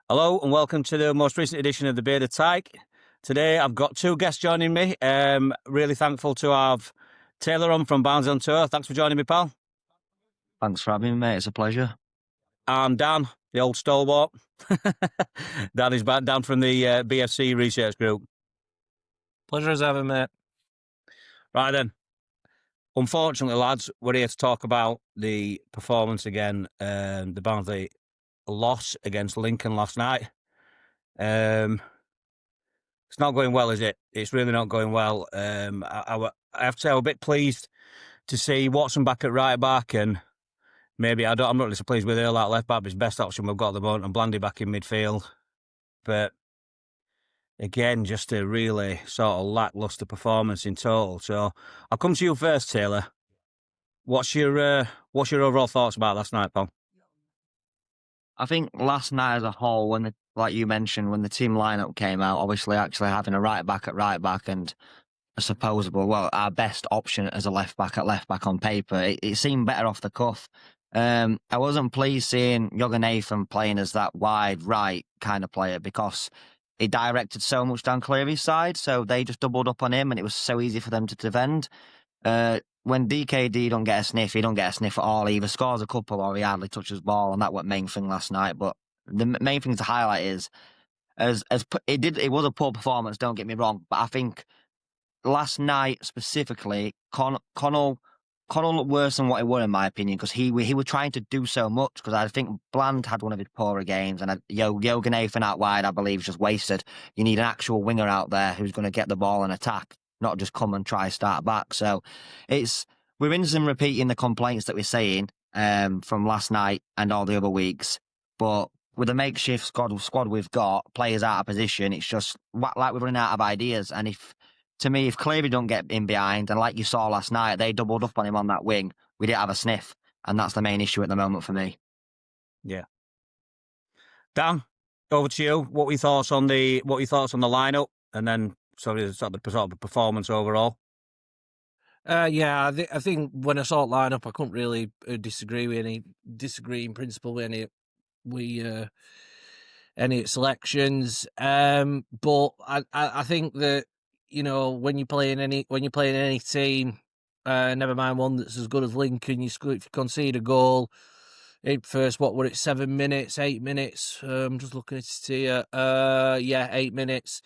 Hello and welcome to the most recent edition of the Bearded Tyke. Today I've got two guests joining me. Really thankful to have Taylor on from Barnsley on Tour. Thanks for joining me, pal. Thanks for having me, mate. It's a pleasure. And Dan, the old stalwart. Dan is back, Dan from the BFC Research Group. Pleasure as ever, mate. Right then. Unfortunately, lads, we're here to talk about the performance again, the Barnsley loss against Lincoln last night. It's not going well, is it? It's really not going well. I have to say I'm a bit pleased to see Watson back at right back, and maybe I'm not really so pleased with Earl at left back. But his best option we've got at the moment, and Blandy back in midfield. But again, just a really sort of lacklustre performance in total. So I'll come to you first, Taylor. What's your overall thoughts about last night, pal? I think last night as a whole, like you mentioned, when the team lineup came out, obviously actually having a right back at right back and our best option as a left back at left back on paper, it seemed better off the cuff. I wasn't pleased seeing Nathan playing as that wide right kind of player because he directed so much down Cleary's side, so they just doubled up on him and it was so easy for them to defend. When DKD don't get a sniff, he don't get a sniff at all. He either scores a couple or he hardly touches ball, and that was the main thing last night. But the main thing to highlight is, it was a poor performance, don't get me wrong, but I think last night specifically, Connell looked worse than what he was in my opinion, because he was trying to do so much, because I think Bland had one of his poorer games, and Yoga Nathan out wide, I believe, is just wasted. You need an actual winger out there who's going to get the ball and attack, not just come and try start back. So we're rinsing and repeating the complaints that we're saying from last night and all the other weeks. But with the makeshift squad we've got, players out of position, it's just like we're running out of ideas. And if Cleary don't get in behind, and like you saw last night, they doubled up on him on that wing, we didn't have a sniff. And that's the main issue at the moment for me. Yeah. Dan, over to you. What were your thoughts on the lineup, and then sort of the performance overall? I think when I saw it line up, I couldn't really disagree in principle with any selections. But I think that, when you play in any team, never mind one that's as good as Lincoln, if you concede a goal in first, 7 minutes, 8 minutes? I'm just looking at it here. 8 minutes.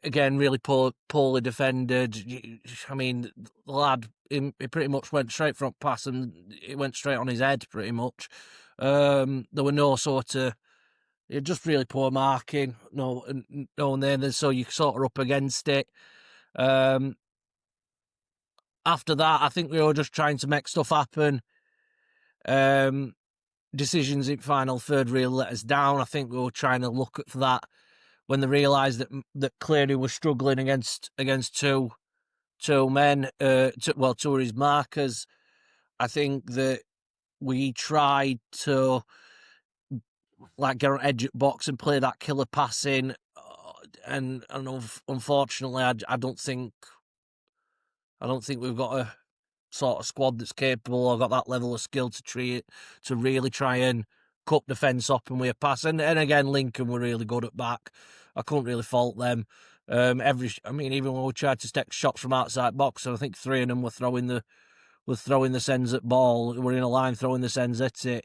Again, really poorly defended. I mean, the lad, he pretty much went straight front pass and it went straight on his head, pretty much. There were no sort of, just really poor marking, and then so you sort of up against it. After that, I think we were just trying to make stuff happen. Decisions in final third really let us down. I think we were trying to look at that when they realised that Cleary was struggling against two men, two of his markers. I think that we tried to get on edge at box and play that killer passing, and unfortunately, I don't think we've got a sort of squad that's capable or got that level of skill to really try and cut the fence up and we pass. And again, Lincoln were really good at back. I couldn't really fault them. Even when we tried to take shots from outside box, and I think 3 of them were throwing the sends at ball. We're in a line throwing the sends at it.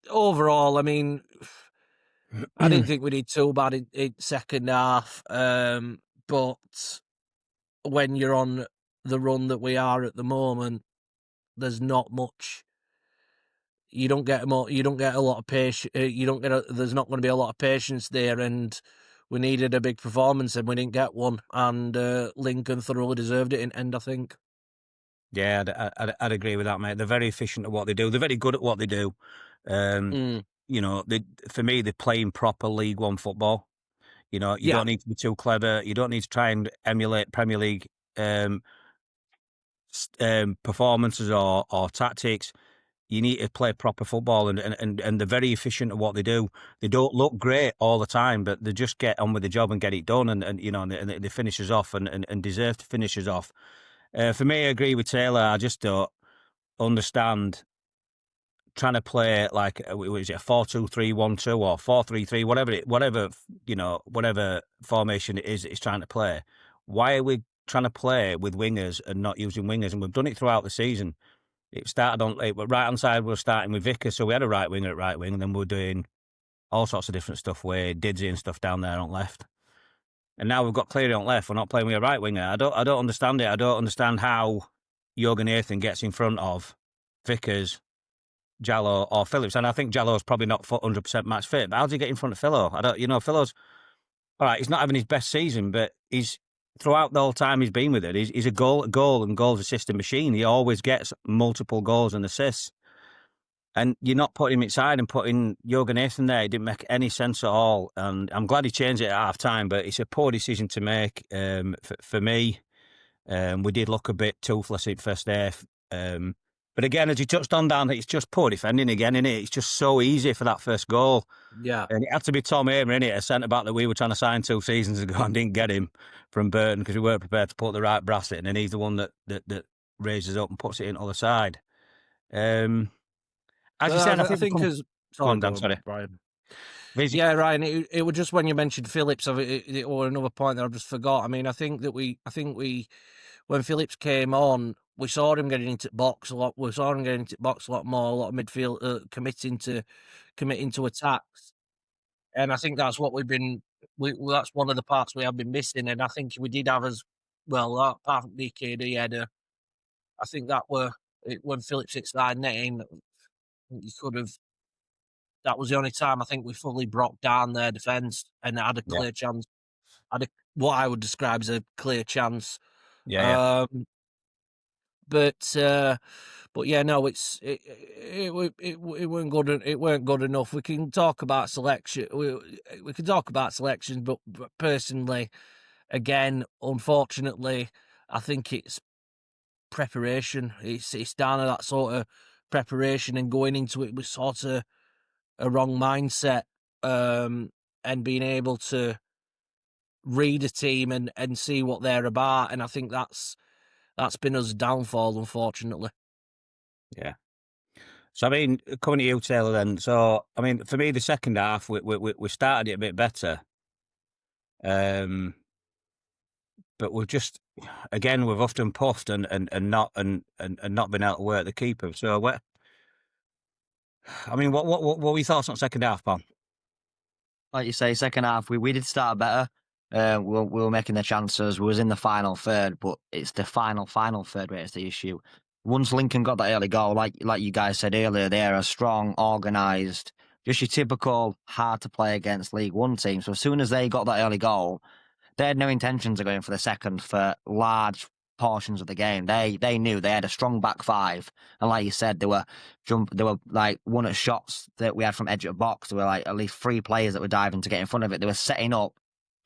Overall, I didn't think we did too bad in second half. But when you're on the run that we are at the moment, there's not much. You don't get a lot of patience. There's not going to be a lot of patience there, and we needed a big performance, and we didn't get one. And Lincoln thoroughly deserved it in end, I think. Yeah, I'd agree with that, mate. They're very efficient at what they do. They're very good at what they do. For me, they're playing proper League One football. You don't need to be too clever. You don't need to try and emulate Premier League performances or tactics. You need to play proper football, and they're very efficient at what they do. They don't look great all the time, but they just get on with the job and get it done, and they finish us off and deserve to finish us off. For me, I agree with Taylor. I just don't. understand trying to play like, was it a 4-2-3-1-2 or 4-3-3, whatever formation it is that he's trying to play. Why are we trying to play with wingers and not using wingers? And we've done it throughout the season. It started on right hand side. We were starting with Vickers, so we had a right winger at right wing, and then we were doing all sorts of different stuff with Didsy and stuff down there on left. And now we've got Cleary on left. We're not playing with a right winger. I don't understand it. I don't understand how Jurgen Nathan gets in front of Vickers, Jallo or Phillips. And I think Jallo's probably not 100% match fit. But how does he get in front of Philo? Philo's all right. He's not having his best season, but he's throughout the whole time he's been with it. He's a goal and goals assisting machine. He always gets multiple goals and assists. And you're not putting him inside and putting Jurgen Nathan there. It didn't make any sense at all. And I'm glad he changed it at half time, but it's a poor decision to make for me. We did look a bit toothless in first half. But again, as you touched on, Dan, it's just poor defending again, isn't it? It's just so easy for that first goal. Yeah. And it had to be Tom Hamer, innit? A centre-back that we were trying to sign 2 seasons ago and didn't get him from Burton because we weren't prepared to put the right brass in. And he's the one that raises up and puts it in the other side. As you said, I think because... Go on, Dan, sorry. Brian. Yeah, Ryan. It was just when you mentioned Phillips, or another point that I just forgot. I mean, I think we, when Phillips came on, we saw him getting into the box a lot. We saw him getting into the box a lot more. A lot of midfield committing to attacks, and I think that's what we've been. That's one of the parts we have been missing. And I think we did have as well. Apart from DKD header, I think that when Phillips hit side netting, you could have. That was the only time I think we fully broke down their defence and had a clear chance. Had what I would describe as a clear chance. But yeah, no, it weren't good. It weren't good enough. We can talk about selection. We can talk about selections, but personally, again, unfortunately, I think it's preparation. It's down to that sort of preparation and going into it with sort of a wrong mindset, and being able to read a team and see what they're about. And I think that's been us downfall, unfortunately. Yeah. So, I mean, coming to you, Taylor, then. So, I mean, for me, the second half, we started it a bit better. But we've just, again, we've often puffed and not been able to work the keeper. So, what were your thoughts on second half, Pam? Like you say, second half, we did start better. We were making the chances. We was in the final third, but it's the final third where it's the issue. Once Lincoln got that early goal, like you guys said earlier, they're a strong, organised, just your typical hard to play against League One team. So as soon as they got that early goal, they had no intentions of going for the second for large portions of the game. They knew they had a strong back five, and like you said, they were like one of the shots that we had from edge of the box. There were like at least 3 players that were diving to get in front of it. They were setting up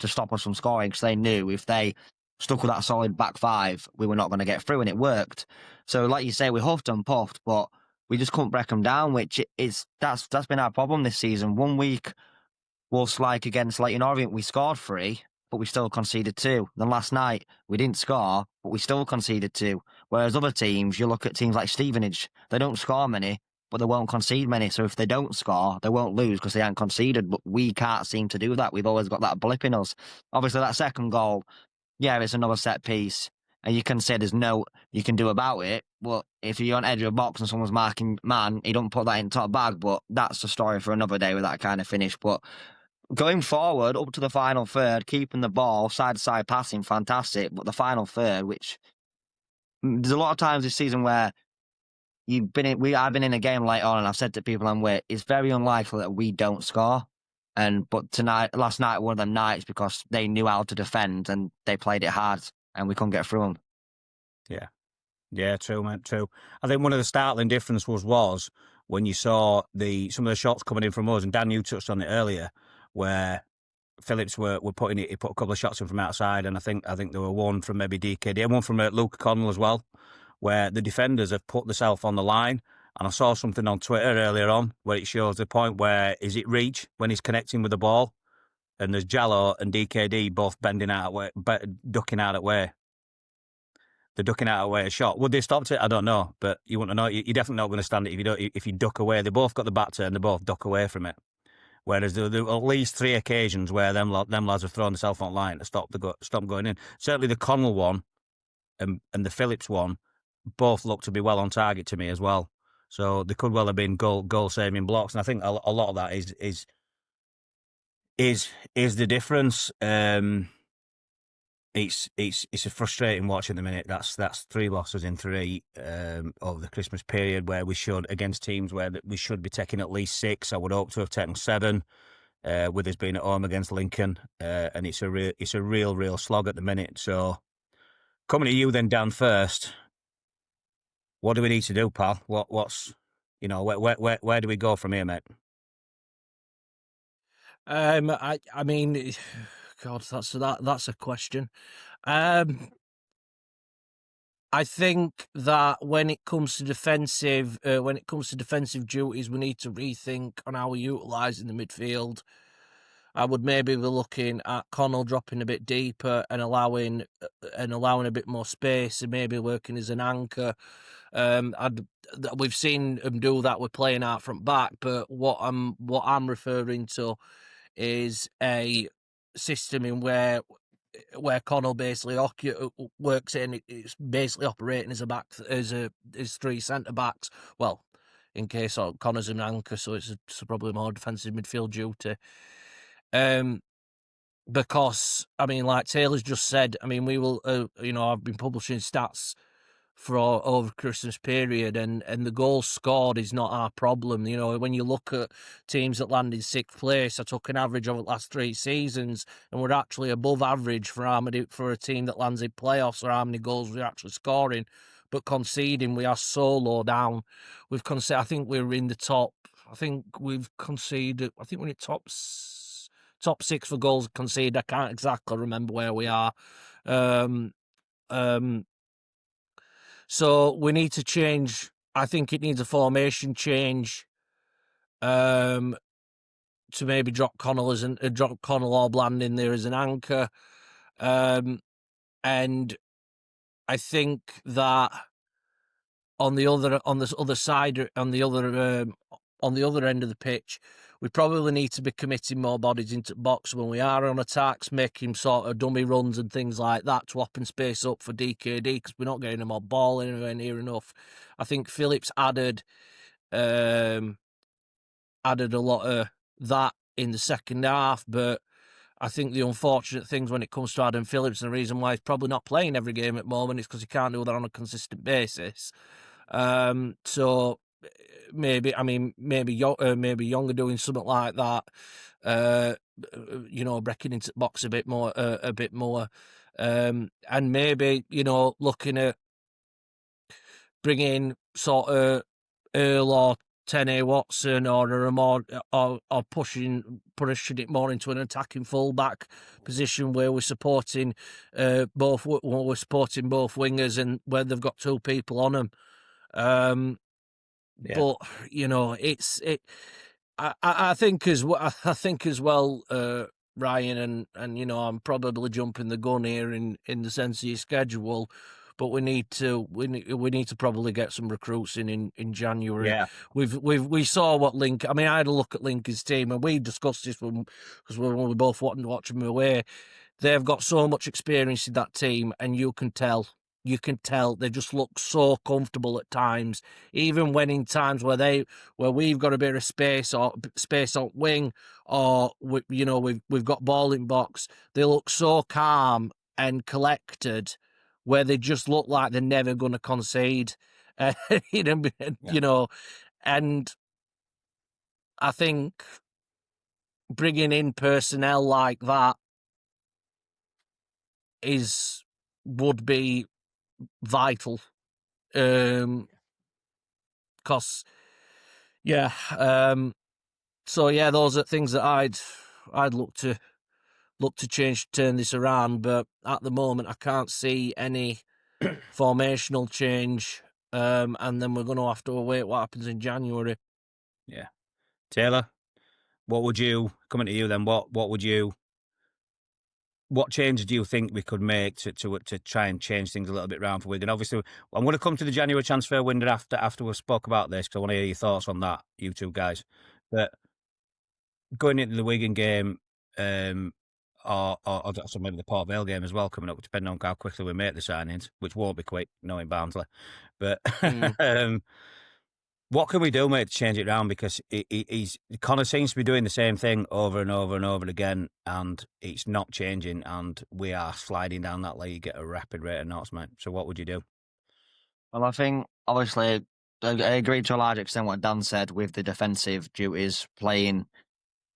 to stop us from scoring because they knew if they stuck with that solid back five, we were not going to get through, and it worked. So, like you say, we huffed and puffed, but we just couldn't break them down, which is that's been our problem this season. One week, whilst like against Leyton Orient, we scored 3, but we still conceded 2. Then last night, we didn't score, but we still conceded 2. Whereas other teams, you look at teams like Stevenage, they don't score many, but they won't concede many. So if they don't score, they won't lose because they haven't conceded. But we can't seem to do that. We've always got that blip in us. Obviously, that second goal, yeah, it's another set piece. And you can say there's no you can do about it. But if you're on edge of a box and someone's marking man, you don't put that in top bag. But that's the story for another day with that kind of finish. But going forward, up to the final third, keeping the ball, side-to-side passing, fantastic. But the final third, which there's a lot of times this season where I've been in a game later on, and I've said to people I'm with, it's very unlikely that we don't score. But last night, one of them nights, because they knew how to defend and they played it hard, and we couldn't get through them. Yeah, true, mate, true. I think one of the startling differences was when you saw some of the shots coming in from us, and Dan, you touched on it earlier, where Phillips were putting it. He put a couple of shots in from outside, and I think there were one from maybe DKD and one from Luke Connell as well, where the defenders have put themselves on the line. And I saw something on Twitter earlier on where it shows the point where is it reach when he's connecting with the ball, and there's Jallo and DKD both bending out way, ducking out of way. They're ducking out away a shot. Would they stopped it? I don't know, but you wouldn't know. You're definitely not going to stand it if you duck away. They both got the back turn. They both duck away from it. Whereas there were at least 3 occasions where them lads have thrown themselves on line to stop them going in. Certainly the Connell one and the Phillips one both look to be well on target to me as well. So they could well have been goal saving blocks, and I think a lot of that is the difference. It's a frustrating watch at the minute. That's 3 losses in 3 over the Christmas period, where we should, against teams where we should be taking at least 6. I would hope to have taken 7. With us being at home against Lincoln, and it's a real slog at the minute. So coming to you then, Dan, first. What do we need to do, pal? What's where do we go from here, mate? I mean, God, that's a question. I think that when it comes to defensive duties, we need to rethink on how we're utilising the midfield. I would maybe be looking at Connell dropping a bit deeper and allowing a bit more space, and maybe working as an anchor. We've seen him do that with playing out front back, but what I'm referring to is a system in where Connell basically works in. It's basically operating as as 3 centre backs. Well, in case Connor's an anchor, so it's probably more defensive midfield duty. Because I mean, like Taylor's just said, I mean, we will. I've been publishing stats for over Christmas period, and the goals scored is not our problem. You know, when you look at teams that land in 6th place, I took an average over the last 3 seasons, and we're actually above average for a team that lands in playoffs, or how many goals we're actually scoring. But conceding, we are so low down. We've conceded. I think we're in the top. I think we've conceded. I think we're in top 6 for goals conceded. I can't exactly remember where we are. So we need to change. I think it needs a formation change. To maybe drop Connell or Bland in there as an anchor. And I think that on the other end of the pitch, we probably need to be committing more bodies into the box when we are on attacks, making sort of dummy runs and things like that to open space up for DKD, because we're not getting them on ball anywhere near enough. I think Phillips added a lot of that in the second half, but I think the unfortunate things when it comes to Adam Phillips, and the reason why he's probably not playing every game at the moment, is because he can't do that on a consistent basis. So maybe Younger doing something like that, breaking into the box a bit more, and maybe looking at bringing sort of Earl or Tene Watson or pushing it more into an attacking fullback position where we're supporting both wingers, and where they've got 2 people on them. Yeah. But I think as well, Ryan, and I'm probably jumping the gun here in the sense of your schedule, but we need to probably get some recruits in January. Yeah. We saw what I mean, I had a look at Lincoln's team, and we discussed this because we both wanted to watch them away. They've got so much experience in that team, and you can tell they just look so comfortable at times, even when in times where we've got a bit of space on wing, or we've got ball in box. They look so calm and collected, where they just look like they're never going to concede. And I think bringing in personnel like that would be vital, because those are things that I'd look to change to turn this around, but at the moment I can't see any formational change, and then we're going to have to await what happens in January. Yeah. Taylor, what would you, coming to you then, what would you what changes do you think we could make to try and change things a little bit round for Wigan? Obviously, I'm going to come to the January transfer window after we've spoke about this, because I want to hear your thoughts on that, you two guys. But going into the Wigan game, or so maybe the Port Vale game as well coming up, depending on how quickly we make the signings, which won't be quick, knowing Barnsley. But what can we do, mate, to change it round? Because Connor seems to be doing the same thing over and over and over again, and it's not changing, and we are sliding down that league at a rapid rate of knots, mate. So what would you do? Well, I think, obviously, I agree to a large extent what Dan said with the defensive duties, playing,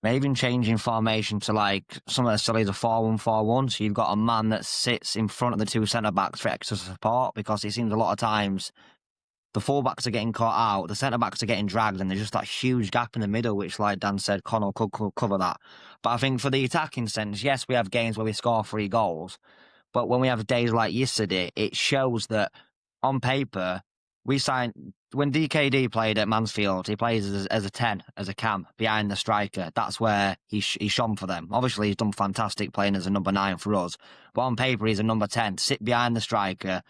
maybe even changing formation to like some of the silly is a 4-1-4-1. So you've got a man that sits in front of the two centre-backs for extra support, because it seems a lot of times the full-backs are getting caught out, the centre-backs are getting dragged, and there's just that huge gap in the middle, which, like Dan said, Connell could cover that. But I think for the attacking sense, yes, we have games where we score 3 goals, but when we have days like yesterday, it shows that on paper, we signed, when DKD played at Mansfield, he plays as a 10, as a cam, behind the striker. That's where he shone for them. Obviously, he's done fantastic playing as a number 9 for us, but on paper, he's a number 10. Sit behind the striker,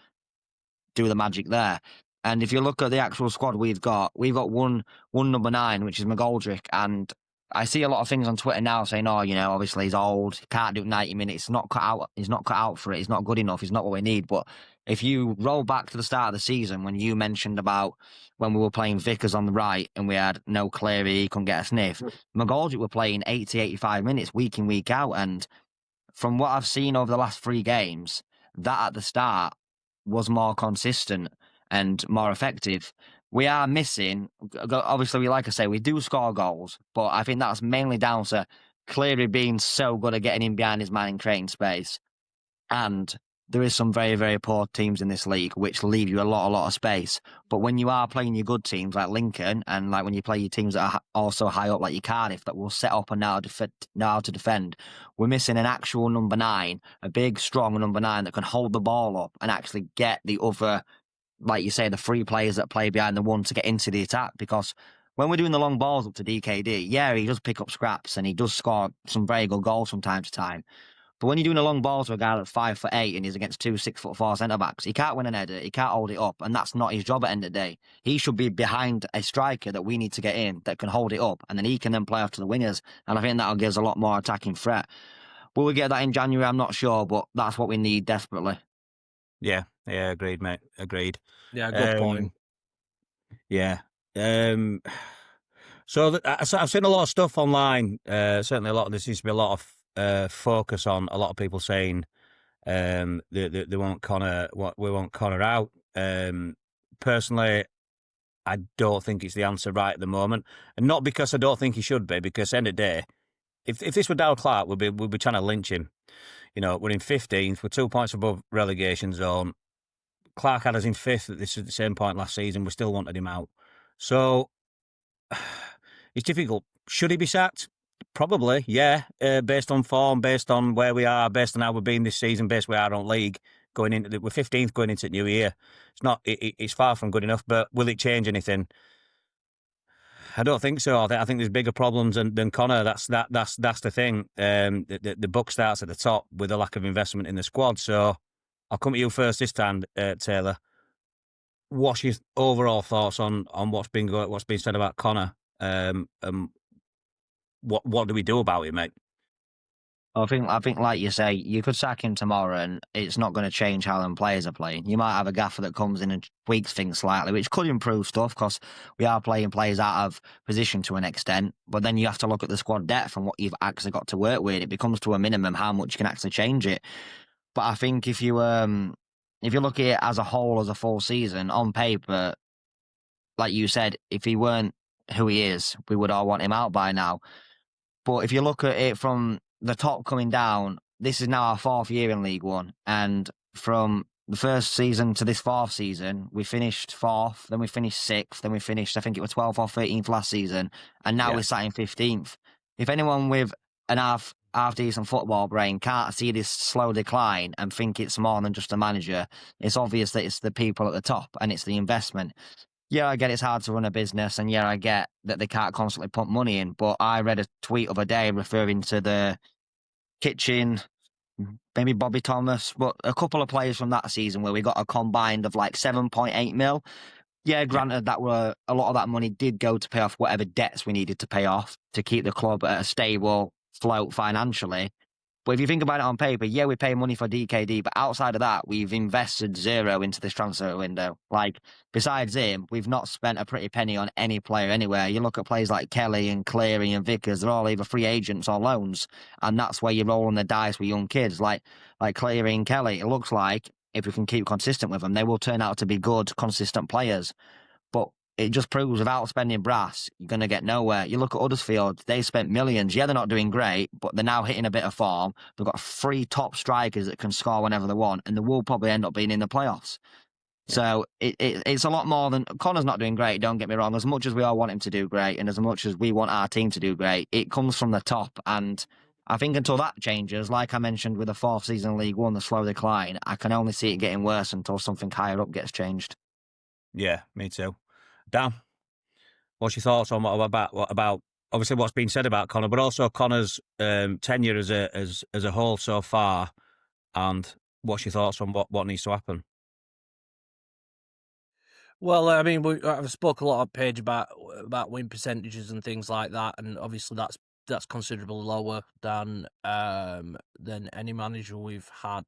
do the magic there. And if you look at the actual squad we've got one number 9, which is McGoldrick, and I see a lot of things on Twitter now saying, oh, obviously he's old, he can't do 90 minutes, he's not cut out for it, he's not good enough, he's not what we need. But if you roll back to the start of the season, when you mentioned about when we were playing Vickers on the right and we had no Cleary, he couldn't get a sniff, McGoldrick were playing 80, 85 minutes week in, week out. And from what I've seen over the last 3 games, that at the start was more consistent and more effective. We are missing, obviously, like I say, we do score goals, but I think that's mainly down to Cleary being so good at getting in behind his man and creating space. And there is some very, very poor teams in this league which leave you a lot of space. But when you are playing your good teams like Lincoln, and like when you play your teams that are also high up like your Cardiff, that will set up and know how to defend, we're missing an actual number 9, a big, strong number 9 that can hold the ball up and actually get the other, like you say, the 3 players that play behind the one to get into the attack. Because when we're doing the long balls up to DKD, yeah, he does pick up scraps and he does score some very good goals from time to time. But when you're doing a long ball to a guy that's 5'8" and he's against 2 6'4" centre-backs, he can't win an header, he can't hold it up, and that's not his job at the end of the day. He should be behind a striker that we need to get in that can hold it up, and then he can then play off to the wingers, and I think that'll give us a lot more attacking threat. Will we get that in January? I'm not sure, but that's what we need desperately. Yeah, agreed, mate. Agreed. Yeah, good point. Yeah. So I've seen a lot of stuff online. Certainly, there seems to be a lot of focus on a lot of people saying they want Connor. We want Connor out. Personally, I don't think it's the answer right at the moment, and not because I don't think he should be. Because end of the day, if this were Darrell Clark, we'd be trying to lynch him. We're in 15th, we're 2 points above relegation zone. Clark had us in 5th at the same point last season. We still wanted him out. So it's difficult. Should he be sacked? Probably, yeah. Based on form, based on where we are, based on how we've been this season, based where we are on league, we're 15th going into the new year. It's not. It's far from good enough. But will it change anything? I don't think so. I think there's bigger problems than Connor. That's the thing. The buck starts at the top with a lack of investment in the squad. So I'll come to you first this time, Taylor. What's your overall thoughts on what's been said about Connor? What do we do about it, mate? I think, like you say, you could sack him tomorrow, and it's not going to change how them players are playing. You might have a gaffer that comes in and tweaks things slightly, which could improve stuff because we are playing players out of position to an extent. But then you have to look at the squad depth and what you've actually got to work with. It becomes to a minimum how much you can actually change it. But I think if you look at it as a whole, as a full season on paper, like you said, if he weren't who he is, we would all want him out by now. But if you look at it from the top coming down, this is now our 4th year in League One. And from the first season to this 4th season, we finished 4th, then we finished 6th, then we finished, I think it was 12th or 13th last season. And now we're sat in 15th. If anyone with an half-decent football brain can't see this slow decline and think it's more than just a manager, it's obvious that it's the people at the top and it's the investment. Yeah, I get it's hard to run a business, and yeah, I get that they can't constantly pump money in, but I read a tweet of a day referring to the kitchen maybe Bobby Thomas, but a couple of players from that season where we got a combined of like 7.8 mil. Yeah, granted that a lot of that money did go to pay off whatever debts we needed to pay off to keep the club at a stable float financially. But if you think about it on paper, yeah, we pay money for DKD, but outside of that, we've invested zero into this transfer window. Like, besides him, we've not spent a pretty penny on any player anywhere. You look at players like Kelly and Cleary and Vickers, they're all either free agents or loans. And that's where you're rolling the dice with young kids like Cleary and Kelly. It looks like if we can keep consistent with them, they will turn out to be good, consistent players. But it just proves without spending brass, you're going to get nowhere. You look at Huddersfield, they spent millions. Yeah, they're not doing great, but they're now hitting a bit of form. They've got 3 top strikers that can score whenever they want, and they will probably end up being in the playoffs. Yeah. So it's a lot more than... Connor's not doing great, don't get me wrong. As much as we all want him to do great, and as much as we want our team to do great, it comes from the top. And I think until that changes, like I mentioned with the 4th season in League One, the slow decline, I can only see it getting worse until something higher up gets changed. Yeah, me too. Dan, what's your thoughts on what about obviously what's been said about Connor, but also Connor's tenure as a whole so far, and what's your thoughts on what needs to happen? Well, I mean, I've spoke a lot on page about win percentages and things like that, and obviously that's considerably lower than any manager we've had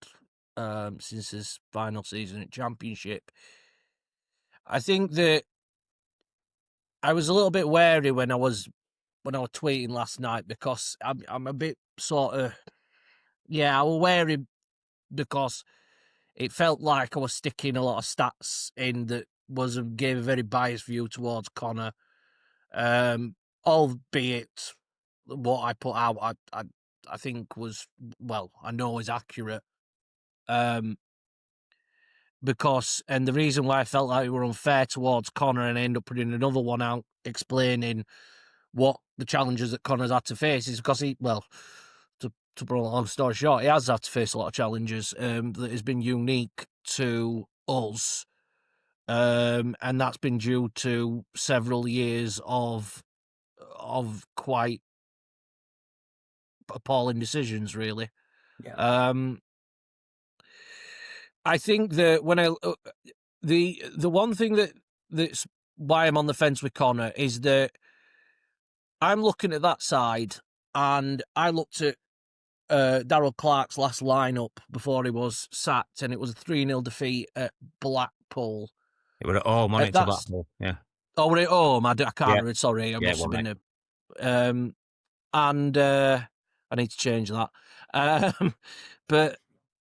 since his final season at Championship. I think that I was a little bit wary when I was tweeting last night, because I'm a bit sort of, I was wary because it felt like I was sticking a lot of stats in that gave a very biased view towards Connor, albeit what I put out I think was, well, I know is accurate. Because, and the reason why I felt like we were unfair towards Connor, and I ended up putting another one out explaining what the challenges that Connor's had to face, is because to put a long story short, he has had to face a lot of challenges that has been unique to us, and that's been due to several years of quite appalling decisions, really. Yeah. I think that when the one thing that's why I'm on the fence with Connor is that I'm looking at that side, and I looked at Darryl Clark's last lineup before he was sacked, and it was a 3-0 defeat at Blackpool. It would at home, wasn't it, to Blackpool? Yeah. Oh, were it home? I can't remember. Sorry, I must have been and I need to change that. But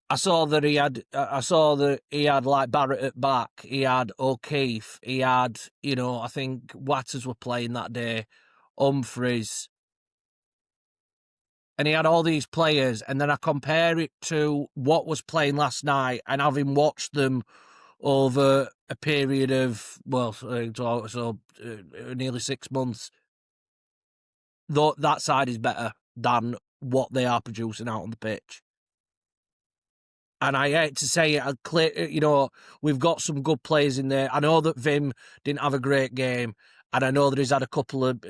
I saw that he had like Barrett at back. He had O'Keefe. He had, I think Watters were playing that day, Humphreys. And he had all these players. And then I compare it to what was playing last night, and having watched them over a period of, nearly 6 months, though that side is better than what they are producing out on the pitch. And I hate to say it, we've got some good players in there. I know that Vim didn't have a great game, and I know that he's had a couple of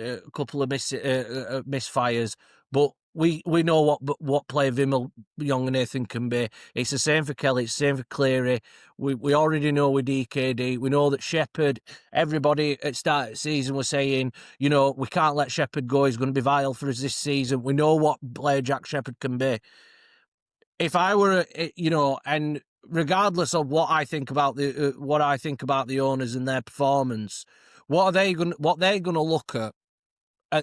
misfires. But we know what player Vim Young and Nathan can be. It's the same for Kelly. It's the same for Cleary. We already know with DKD. We know that Shepherd. Everybody at start of the season was saying, we can't let Shepherd go. He's going to be vital for us this season. We know what player Jack Shepherd can be. If I were, and regardless of what I think about the owners and their performance, what they're going to look at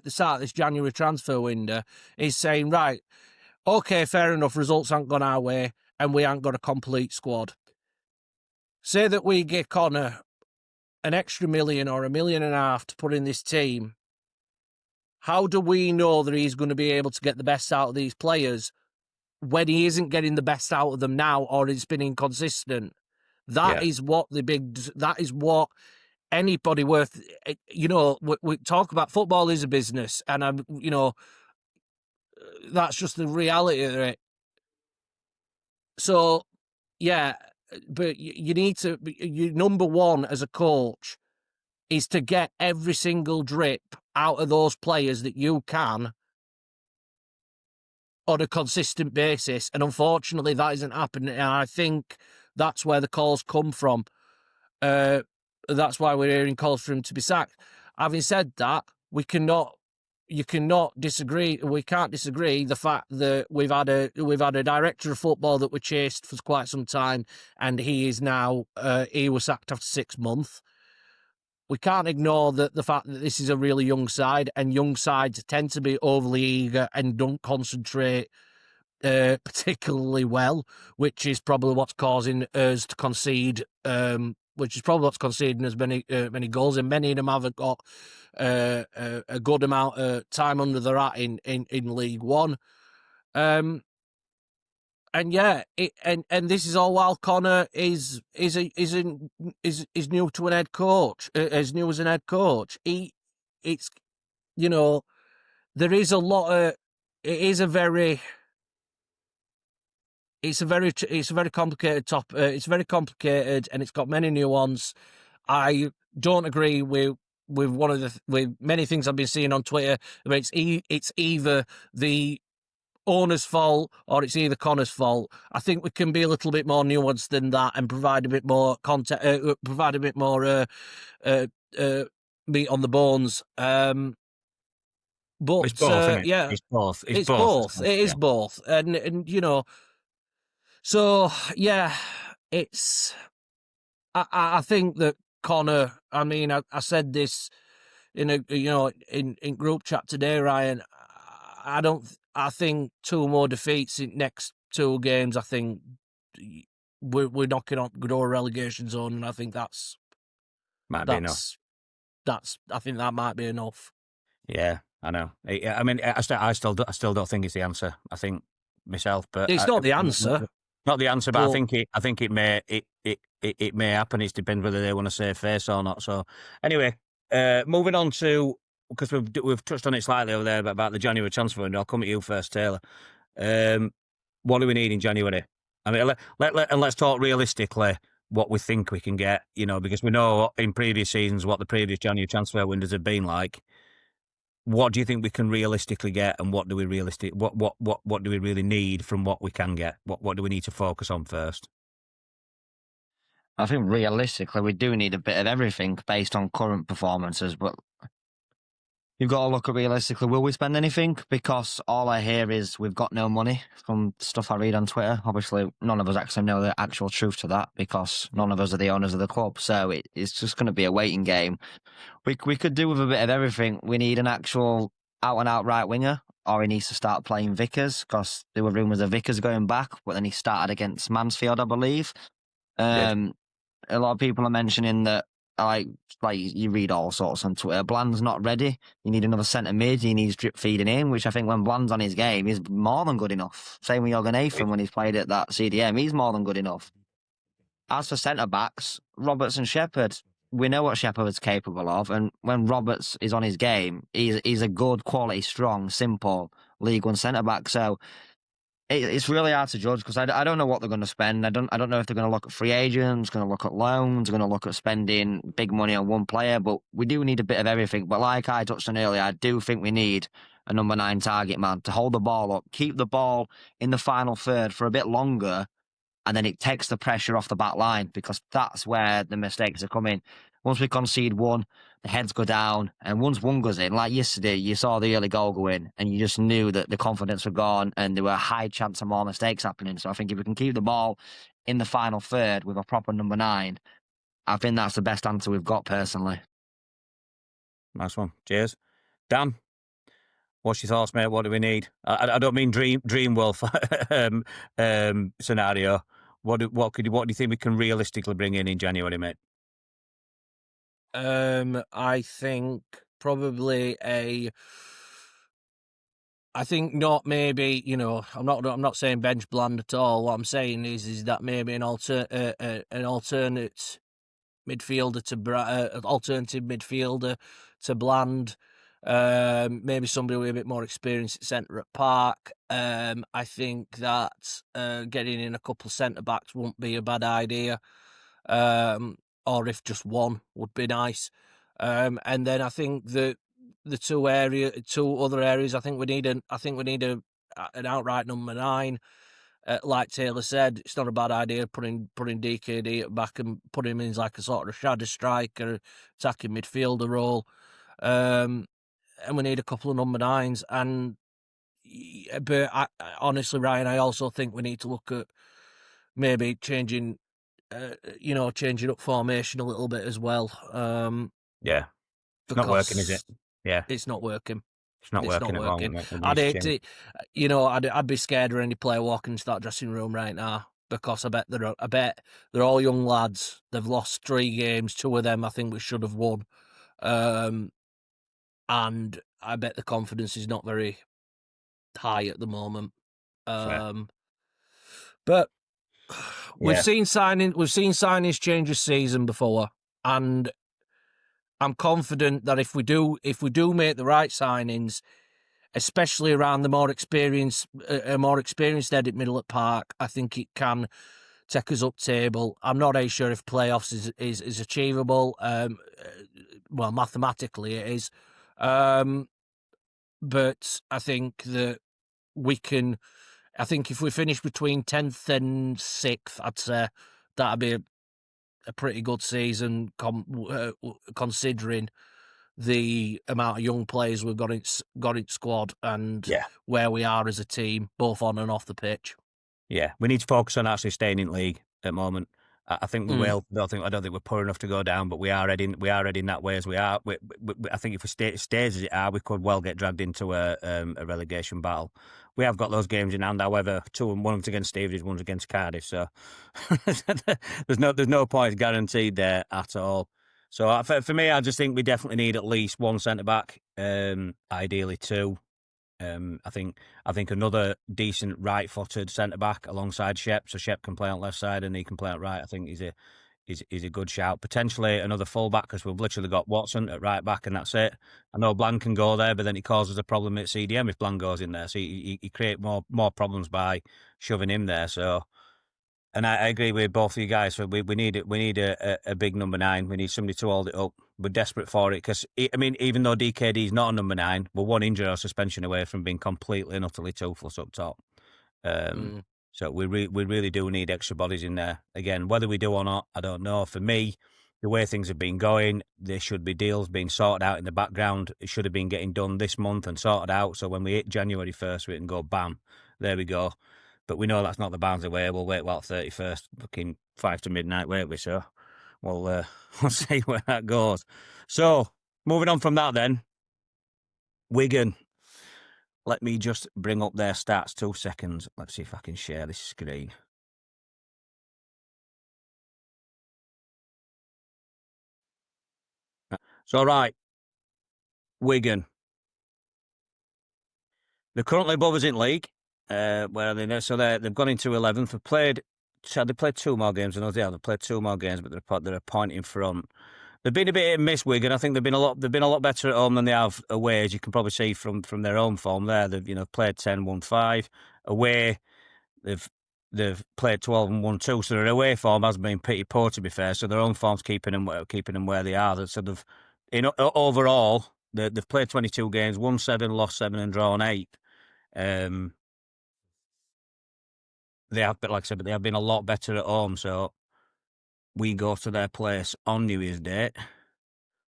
the start of this January transfer window is saying, right, okay, fair enough, results haven't gone our way, and we haven't got a complete squad. Say that we give Connor an extra $1 million or $1.5 million to put in this team. How do we know that he's going to be able to get the best out of these players when he isn't getting the best out of them now, or it's been inconsistent? That is what anybody worth, we talk about football is a business, and that's just the reality of it. So, but you need to, number one as a coach is to get every single drip out of those players that you can, on a consistent basis, and unfortunately that isn't happening. And I think that's where the calls come from. That's why we're hearing calls for him to be sacked. Having said that, you cannot disagree. We can't disagree the fact that we've had a director of football that we chased for quite some time, and he is now he was sacked after 6 months. We can't ignore the fact that this is a really young side, and young sides tend to be overly eager and don't concentrate particularly well, which is probably what's causing us to concede. Which is probably what's conceding as many goals, and many of them haven't got a good amount of time under their hat in League One. And yeah, and this is all while Connor is new to an head coach, as new as an head coach. It's there is a lot of it's a very complicated topic. It's very complicated, and it's got many nuance. I don't agree with with many things I've been seeing on Twitter. It's either the owner's fault or it's either Connor's fault. I think we can be a little bit more nuanced than that and provide a bit more content, provide a bit more meat on the bones. But It's both, isn't it? yeah, It's both. it's both. It is both, and so yeah, it's. I think that Connor. I mean, I said this in in group chat today, Ryan. I think 2 more defeats in next 2 games. I think we're knocking on the door relegation zone, and I think might be enough. I think that might be enough. Yeah, I know. I mean, I still don't think it's the answer. I think myself, but it's not the answer. Not the answer, but I think it may happen. It depends whether they want to save face or not. So anyway, moving on to, because we've touched on it slightly over there about the January transfer window. I'll come at you first, Taylor. What do we need in January? I mean, let's talk realistically what we think we can get. Because we know in previous seasons what the previous January transfer windows have been like. What do you think we can realistically get, and what do we what do we really need from what we can get? What do we need to focus on first? I think realistically we do need a bit of everything based on current performances, but you've got to look at realistically, will we spend anything? Because all I hear is we've got no money from stuff I read on Twitter. Obviously, none of us actually know the actual truth to that because none of us are the owners of the club. So it's just going to be a waiting game. We could do with a bit of everything. We need an actual out-and-out right winger, or he needs to start playing Vickers, because there were rumours of Vickers going back, but then he started against Mansfield, I believe. A lot of people are mentioning that, like you read all sorts on Twitter, Bland's not ready. You need another centre mid. He needs drip feeding in, which I think when Bland's on his game, he's more than good enough. Same with Jorgen Nathan when he's played at that CDM, he's more than good enough. As for centre backs, Roberts and Shepherd, we know what Shepherd's capable of, and when Roberts is on his game, he's a good, quality, strong, simple League One centre back. So it's really hard to judge because I don't know what they're going to spend. I don't know if they're going to look at free agents, going to look at loans, going to look at spending big money on one player. But we do need a bit of everything. But like I touched on earlier, I do think we need a number 9 target man to hold the ball up, keep the ball in the final third for a bit longer, and then it takes the pressure off the back line, because that's where the mistakes are coming. Once we concede one, the heads go down, and once one goes in, like yesterday, you saw the early goal go in, and you just knew that the confidence was gone, and there were a high chance of more mistakes happening. So I think if we can keep the ball in the final third with a proper number 9, I think that's the best answer we've got, personally. Nice one. Cheers. Dan, what's your thoughts, mate? What do we need? I don't mean dream world scenario. What do you think we can realistically bring in January, mate? I think probably I think not maybe, I'm not saying bench Bland at all. What I'm saying is that maybe an alternate midfielder to alternative midfielder to Bland. Maybe somebody with a bit more experience at centre at Park. I think that getting in a couple of centre backs won't be a bad idea. Or if just one would be nice. And then I think that the two other areas, I think we need an outright number 9. Like Taylor said, it's not a bad idea putting DKD at back and putting him in as like a sort of shadow striker, attacking midfielder role. And we need a couple of number 9s. But honestly, Ryan, I also think we need to look at maybe changing up formation a little bit as well. Yeah. It's not working, is it? Yeah. It's not working. It's not working at the moment. I'd hate to, I'd be scared of any player walking into that dressing room right now, because I bet they're all young lads. They've lost 3 games. 2 of them I think we should have won. And I bet the confidence is not very high at the moment. But we've seen signings change this season before, and I'm confident that if we do make the right signings, especially around the more experienced Ed at Middle at Park, I think it can take us up table. I'm not sure if playoffs is achievable. Well, mathematically it is, but I think that we can. I think if we finish between 10th and 6th, I'd say that'd be a pretty good season, considering the amount of young players we've got in squad and where we are as a team, both on and off the pitch. Yeah, we need to focus on actually staying in league at the moment. I think we will. I don't think we're poor enough to go down, but we are heading that way as we are. I think if it stays as it are, we could well get dragged into a relegation battle. We have got those games in hand, however, 2 and 1 against Stevenage, 1 against Cardiff. So there's no points guaranteed there at all. So for me, I just think we definitely need at least 1 centre back, ideally 2. I think another decent right-footed centre back alongside Shep, so Shep can play on left side and he can play on right. I think he's a good shout. Potentially another full back, because we've literally got Watson at right back and that's it. I know Bland can go there, but then it causes a problem at CDM if Bland goes in there. So he create more problems by shoving him there. So, and I agree with both of you guys. So we need a big number 9. We need somebody to hold it up. We're desperate for it because, I mean, even though DKD is not a number 9, we're 1 injury or suspension away from being completely and utterly toothless up top. So we really do need extra bodies in there. Again, whether we do or not, I don't know. For me, the way things have been going, there should be deals being sorted out in the background. It should have been getting done this month and sorted out. So when we hit January 1st, we can go, bam, there we go. But we know that's not the Barnsley way. We'll wait 31st, fucking 5 to midnight, won't we? So we'll see where that goes. So moving on from that then, Wigan. Let me just bring up their stats. 2 seconds. Let's see if I can share this screen. So right, Wigan. They're currently above us in league. Where are they now? So they've gone into 11th. They played 2 more games than us. Yeah, they've played 2 more games, but they're a point in front. They've been a bit hit and miss, Wigan. I think they've been a lot better at home than they have away, as you can probably see from their own form there. They've played 10, won 5. Away, they've played 12 and won 2. So their away form has been pretty poor, to be fair. So their own form's keeping them where they are. So overall they've played 22 games, won 7, lost 7, and drawn 8. They have, but like I said, but they have been a lot better at home. So we go to their place on New Year's Day.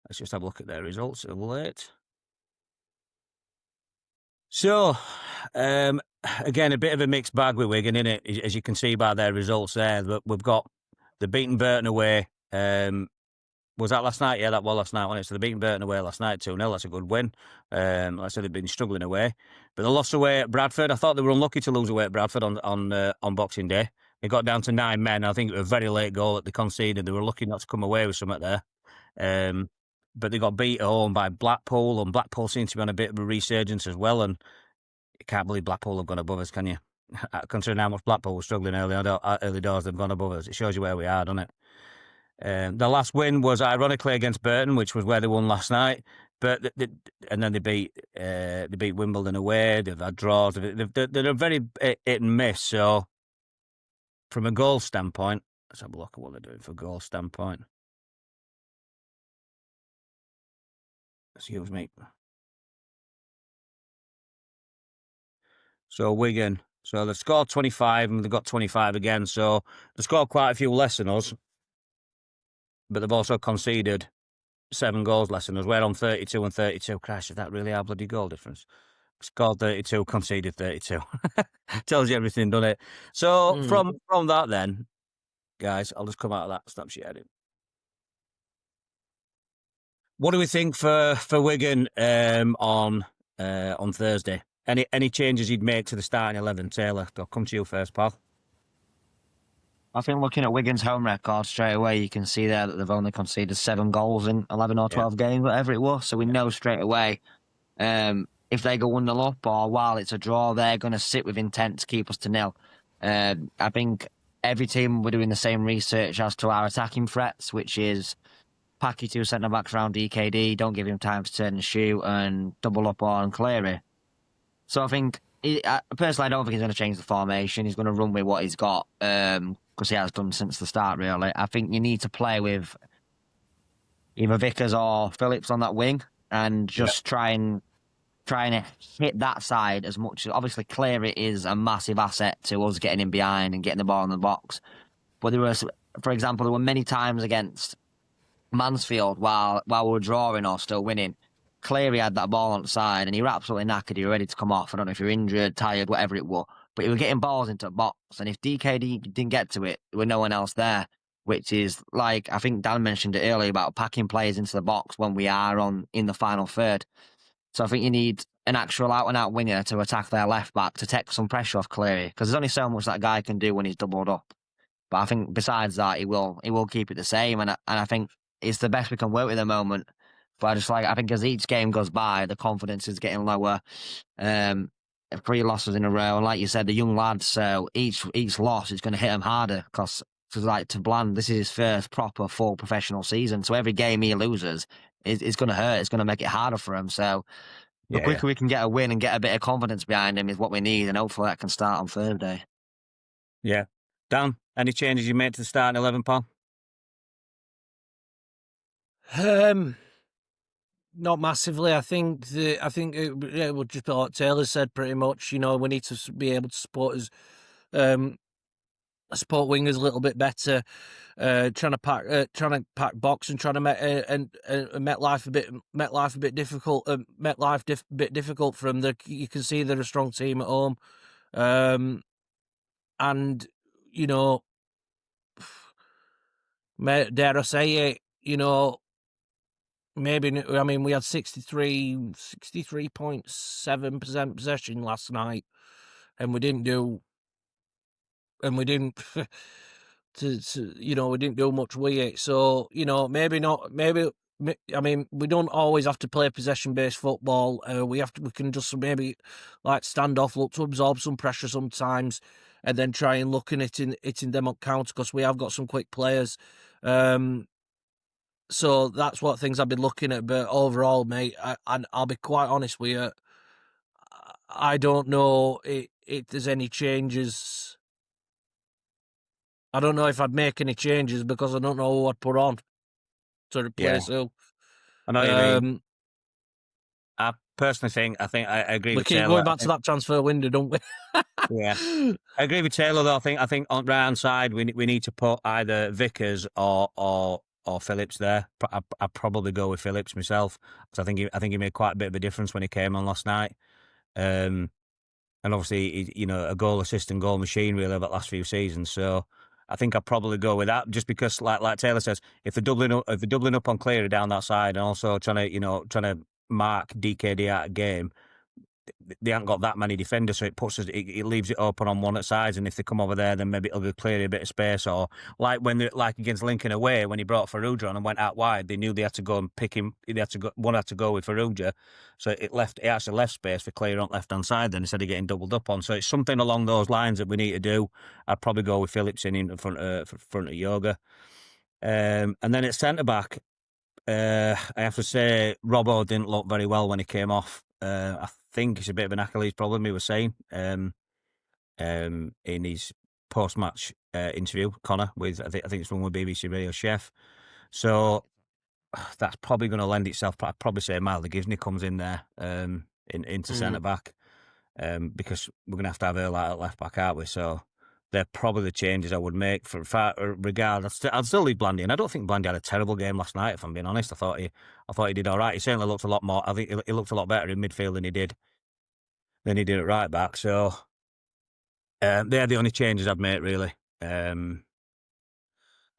Let's just have a look at their results of late. So, again, a bit of a mixed bag with Wigan, innit? As you can see by their results there. But we've got the beaten Burton away. Was that last night? Yeah, that was last night, wasn't it? So they beaten Burton away last night 2-0. That's a good win. Like I said, they've been struggling away. But they lost away at Bradford. I thought they were unlucky to lose away at Bradford on Boxing Day. They got down to 9 men. I think it was a very late goal that they conceded. They were lucky not to come away with something there. But they got beat at home by Blackpool, and Blackpool seems to be on a bit of a resurgence as well. And you can't believe Blackpool have gone above us, can you? Considering how much Blackpool was struggling early doors, they've gone above us. It shows you where we are, doesn't it? The last win was ironically against Burton, which was where they won last night. But and then they beat Wimbledon away. They've had draws. They're a very hit and miss. So from a goal standpoint, let's have a look at what they're doing for a goal standpoint. Excuse me. So Wigan. So they've scored 25 and they've got 25 again. So they've scored quite a few less than us, but they've also conceded 7 goals less than us. We're on 32 and 32. Christ, is that really our bloody goal difference? Scored 32, conceded 32. Tells you everything, doesn't it? So from that then, guys, I'll just come out of that. Stop sharing. What do we think for Wigan on Thursday? Any changes you'd make to the starting 11, Taylor? I'll come to you first, pal. I think looking at Wigan's home record straight away, you can see there that they've only conceded 7 goals in 11 or 12 games, whatever it was. So we know straight away if they go 1-0 up or while it's a draw, they're going to sit with intent to keep us to 0. I think every team we're doing the same research as to our attacking threats, which is pack your 2 centre-backs around DKD, don't give him time to turn and shoot, and double up on Cleary. So I think, personally, I don't think he's going to change the formation. He's going to run with what he's got, because he has done since the start, really. I think you need to play with either Vickers or Phillips on that wing and just trying to hit that side as much. Obviously, Cleary is a massive asset to us getting in behind and getting the ball in the box. But there was, for example, there were many times against Mansfield while we were drawing or still winning. Cleary had that ball on the side and he was absolutely knackered. He was ready to come off. I don't know if you're injured, tired, whatever it was. But he was getting balls into the box. And if DKD didn't get to it, there was no one else there. Which is like, I think Dan mentioned it earlier about packing players into the box when we are in the final third. So I think you need an actual out-and-out winger to attack their left-back to take some pressure off Cleary. Because there's only so much that guy can do when he's doubled up. But I think besides that, he will keep it the same. And I think it's the best we can work with at the moment. But I think as each game goes by, the confidence is getting lower. 3 losses in a row. And like you said, the young lads, so each loss is going to hit them harder because to Bland, this is his first proper full professional season. So every game he loses is going to hurt. It's going to make it harder for him. So the quicker we can get a win and get a bit of confidence behind him is what we need. And hopefully that can start on Thursday. Yeah. Dan, any changes you made to the starting 11, pal? Not massively. I think it would just be like Taylor said, pretty much. You know, we need to be able to support us, support wingers a little bit better. Trying to pack box and trying to make life a bit difficult. Bit difficult for them. You can see they're a strong team at home, and you know, dare I say it, you know. Maybe, I mean, we had 63.7% possession last night, and we didn't do we didn't do much with it. So, you know, maybe not, I mean, we don't always have to play possession-based football. We can just maybe like stand off, look to absorb some pressure sometimes, and then try and look in hitting them on counter because we have got some quick players. So that's what things I've been looking at. But overall, mate, I'll be quite honest with you. I don't know if there's any changes. I don't know if I'd make any changes because I don't know who I'd put on to replace who. I know what you mean. I personally think I agree with Taylor. We keep going back to that transfer window, don't we? Yeah, I agree with Taylor though. I think on the right hand side we need to put either Vickers or Phillips there. I'd probably go with Phillips myself because I think he made quite a bit of a difference when he came on last night. And obviously, you know, a goal assist and goal machine really over the last few seasons. So I think I'd probably go with that just because, like Taylor says, if they're doubling up on Cleary down that side and also trying to mark DKD out of game, they haven't got that many defenders, so it leaves it open on one of the sides. And if they come over there, then maybe it'll give Cleary a bit of space. Or like against Lincoln away, when he brought Farrugia on and went out wide, they knew they had to go and pick him. One had to go with Farrugia, so it actually left space for Cleary on the left hand side. Then instead of getting doubled up on, so it's something along those lines that we need to do. I'd probably go with Phillips in front of Yoga, and then at centre back, I have to say Robbo didn't look very well when he came off. I think it's a bit of an Achilles problem, he was saying in his post-match interview, Connor, with I think it's one with BBC Radio Chef. So that's probably going to lend itself. I'd probably say Miley Gisney comes in there into centre back. because we're going to have Earlight at left back, aren't we? So they're probably the changes I would make for regard. I'd still leave Blandy, and I don't think Blandy had a terrible game last night. If I'm being honest, I thought he did all right. He certainly looked a lot more. I think he looked a lot better in midfield than he did at right back. So they're the only changes I'd make, really.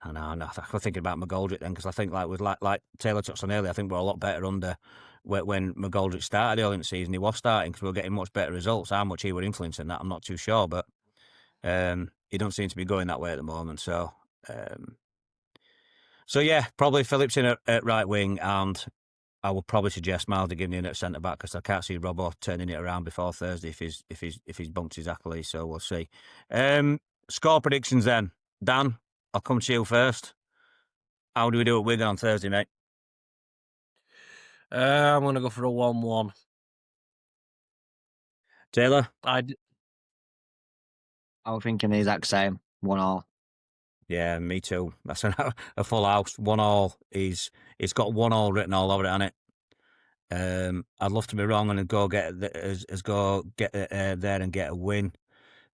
I know. I was thinking about McGoldrick then, because I think like Taylor touched on earlier, I think we're a lot better under when McGoldrick started early in the season. He was starting because we were getting much better results. How much he were influencing that, I'm not too sure, but he don't seem to be going that way at the moment. So yeah, probably Phillips in at right wing, and I would probably suggest Mildy giving in at centre back, because I can't see Robbo turning it around before Thursday if he's bumped his Achilles. So we'll see. Score predictions then, Dan. I'll come to you first. How do we do at Wigan on Thursday, mate? I'm going to go for a 1-1. Taylor? I was thinking the exact same. 1-1. Yeah, me too. That's a full house. 1-1 it's got 1-1 written all over it, hasn't it? I'd love to be wrong and go get there and get a win.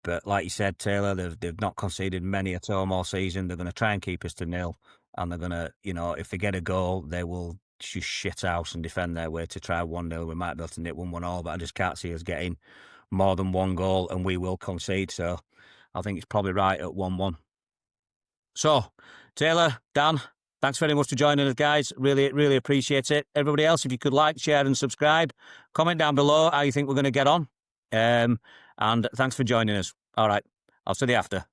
But like you said, Taylor, they've not conceded many at home all season. They're going to try and keep us to 0, and they're going to, if they get a goal, they will just shit house and defend their way to try 1-0. We might be able to nip 1-1, but I just can't see us getting more than one goal, and we will concede. So I think it's probably right at 1-1. So, Taylor, Dan, thanks very much for joining us, guys. Really, really appreciate it. Everybody else, if you could like, share and subscribe, comment down below how you think we're going to get on. And thanks for joining us. All right, I'll see you after.